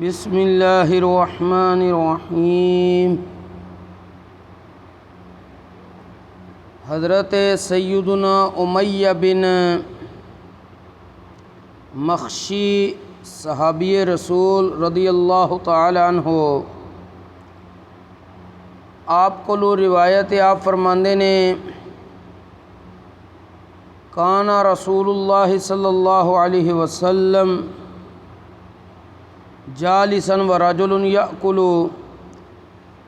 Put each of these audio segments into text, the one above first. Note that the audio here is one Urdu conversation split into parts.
بسم اللہ الرحمن الرحیم۔ حضرت سیدنا امیہ بن مخشی صحابی رسول رضی اللہ تعالی عنہ آپ کو روایت آپ فرماندے نے کانا رسول اللہ صلی اللہ علیہ وسلم جالسا ورجل یأکل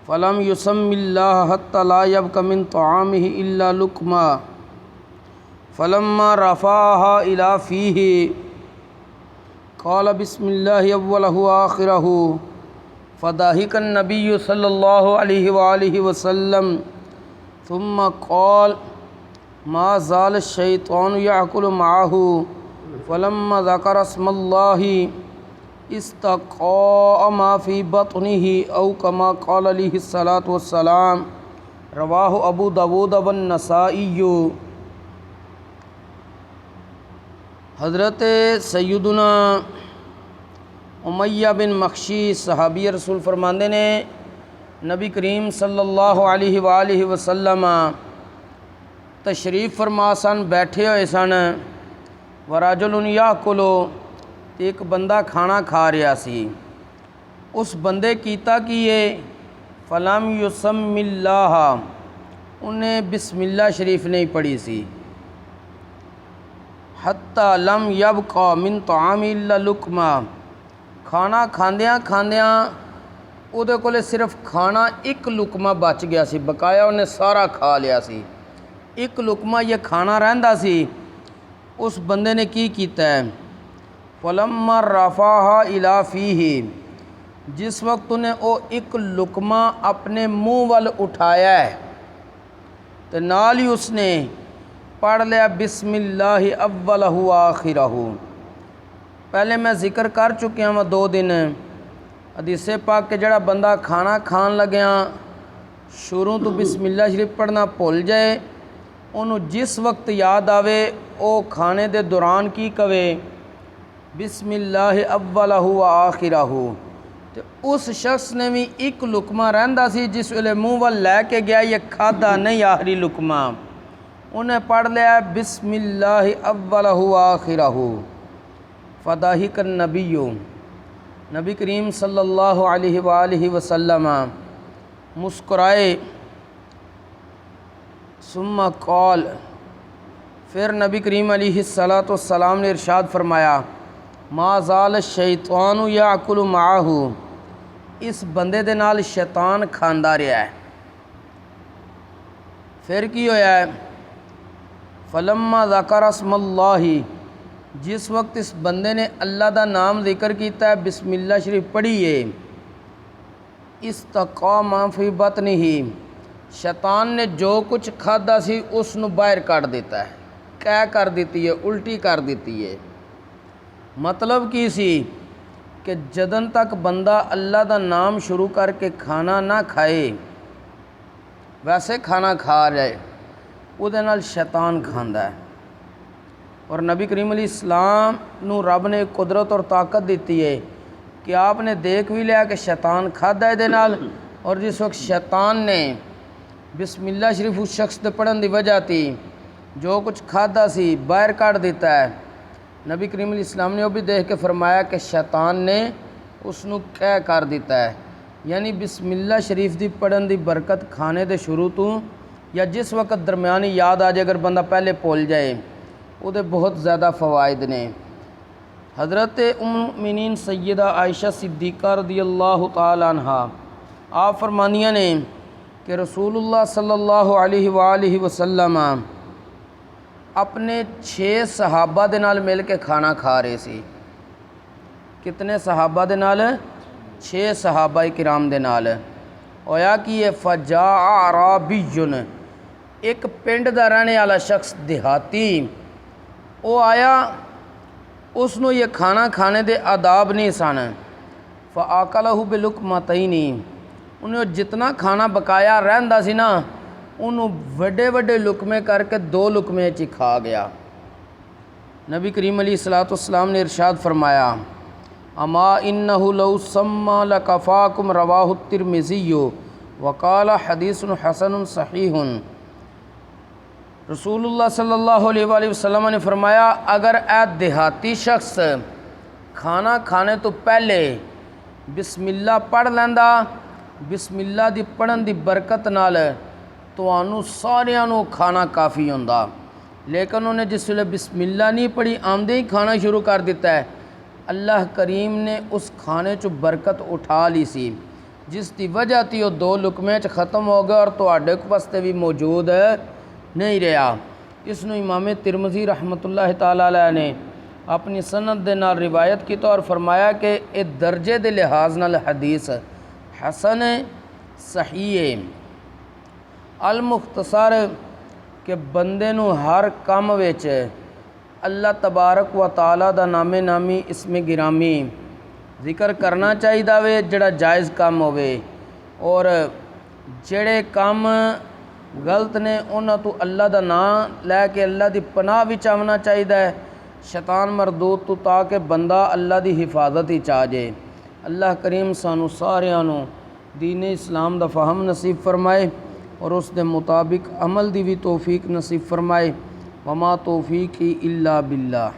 فلم یسم اللہ حتی لا یبق من طعامہ الا لقما فلما رفعها الى فیہ قال بسم اللہ اولہ آخرہ فضحک النبی صلی اللہ علیہ وآلہ وسلم ثم قال ما زال الشیطان یأکل معہ فلما ذکر اسم اللہ استقاء ما فی بطنہ او کما قال علیہ الصلاۃ والسلام، رواہ ابو داود والنسائی۔ حضرت سیدنا امیہ بن مخشی صحابی رسول فرماندے نے نبی کریم صلی اللہ علیہ وآلہ وسلم تشریف فرما سن، بیٹھے ہوئے سن، ورجل یاکل، ایک بندہ کھانا کھا رہا سی، اس بندے کیتا کیے فلم یسم اللہ، انہیں بسم اللہ شریف نہیں پڑھی سی، حتی لم یبق من طعام الا لقما، کھانا کھاندیاں کھاندیاں او دے کولے صرف کھانا ایک لقمہ بچ گیا سی، بقایا انہیں سارا کھا لیا سی، ایک لقمہ یہ کھانا رہندا سی۔ اس بندے نے کی کیتا ہے فلما رفعها الى فیہ، جس وقت انہیں او ایک لقمہ اپنے منہ وال اٹھایا ہے تو نال ہی اس نے پڑھ لیا بسم اللہ اولہ آخرہ۔ پہلے میں ذکر کر چکیا ہوں 2 دن حدیث پاک کہ جڑا بندہ کھانا کھان لگیا شروع تو بسم اللہ شریف پڑھنا بھول جائے، انہوں جس وقت یاد آوے او کھانے دے دوران کی کہے بسم اللہ اولہ و آخرہ، تو اس شخص نے بھی ایک لقمہ رہندا سی جس ویلے منہ وال لے کے گیا، یہ کھادا نہیں آخری لقمہ، انہیں پڑھ لیا بسم اللہ اولہ و آخرہ، فضحک النبی، نبی کریم صلی اللہ علیہ وآلہ وسلم مسکرائے، ثم قال، پھر نبی کریم علیہ الصلاۃ والسلام نے ارشاد فرمایا ما زال الشیطان یاکل معہ، اس بندے دے نال شیطان کھاندا رہا ہے۔ پھر کی ہویا ہے فلما ذکر اسم اللہ، جس وقت اس بندے نے اللہ دا نام ذکر کیتا ہے، بسم اللہ شریف پڑھی ہے، استقاء ما فی بطنہ، شیطان نے جو کچھ کھادا سی اس نو باہر کر دیتا ہے، قے کر دیتی ہے، الٹی کر دیتی ہے۔ مطلب کی سی کہ جدن تک بندہ اللہ دا نام شروع کر کے کھانا نہ کھائے، ویسے کھانا کھا جائے، او دے نال شیطان کھاندا ہے۔ اور نبی کریم علیہ السلام نو رب نے قدرت اور طاقت دیتی ہے کہ آپ نے دیکھ بھی لیا کہ شیطان کھادا ہے دے نال، اور جس وقت شیطان نے بسم اللہ شریف اس شخص دے پڑھن دی وجہ تھی جو کچھ کھادا سی باہر کاٹ دیتا ہے، نبی کریم علیہ السلام نے وہ بھی دیکھ کے فرمایا کہ شیطان نے اس نو قے کر دیتا ہے، یعنی بسم اللہ شریف دی پڑھن دی برکت کھانے دے شروع تو یا جس وقت درمیانی یاد آ جائے، اگر بندہ پہلے بھول جائے، وہ دے بہت زیادہ فوائد نے۔ حضرت ام المؤمنین سیدہ عائشہ صدیقہ رضی اللہ تعالی عنہ آپ فرمانیاں نے کہ رسول اللہ صلی اللہ علیہ وآلہ وسلم اپنے 6 صحابہ دے نال مل کے کھانا کھا رہے سی۔ کتنے صحابہ دے نال؟ 6 صحابہ کرام دے نال۔ ہویا کہ یہ فجاء اعرابی، ایک پنڈ دا رہنے والا شخص دیہاتی، وہ آیا، اس نو یہ کھانا کھانے دے آداب نہیں سن، فآکلہ بلقمتین، انہیں جتنا کھانا بقایا رہندا سی نا انہوں وڈے وڈے لقمے کر کے 2 لقمے چی کھا گیا۔ نبی کریم علیہ الصلوۃ والسلام نے ارشاد فرمایا اما انہ لو سما لکفاکم رواہ الترمذی وقال حدیث حسن صحیح۔ رسول اللہ صلی اللہ علیہ وآلہ وسلم نے فرمایا اگر اے دیہاتی شخص کھانا کھانے تو پہلے بسم اللہ پڑھ لیندا، بسم اللہ دی پڑھن دی برکت نال تانوں ساریاں نوں کھانا کافی ہوندا، لیکن انہیں جس ویلے بسم اللہ نہیں پڑھی آمدے ہی کھانا شروع کر دیتا ہے، اللہ کریم نے اس کھانے چ برکت اٹھا لی سی، جس دی وجہ تی وہ 2 لقمے چ ختم ہو گیا اور تواڈے واسطے بھی موجود نہیں رہا۔ اس نو امام ترمذی رحمۃ اللہ تعالی علیہ نے اپنی سند دے نال روایت کی اور فرمایا کہ اے درجے دے لحاظ نال حدیث حسن صحیح ہے۔ المختصر کہ بندے نو ہر کام وچ اللہ تبارک و تعالی دا نام نامی اسم گرامی ذکر کرنا چاہیے وے جڑا جائز کام ہوئے، اور جڑے کام غلط نے انہاں تو اللہ دا نام لے کے اللہ دی پناہ وچ آنا چاہیے، شیطان مردود تو تاکہ بندہ اللہ دی حفاظت ہی چاہ جائے۔ اللہ کریم سانو ساریاں نو دین اسلام دا فہم نصیب فرمائے اور اس دے مطابق عمل دی بھی توفیق نصیب فرمائے۔ وما توفیقی الا باللہ۔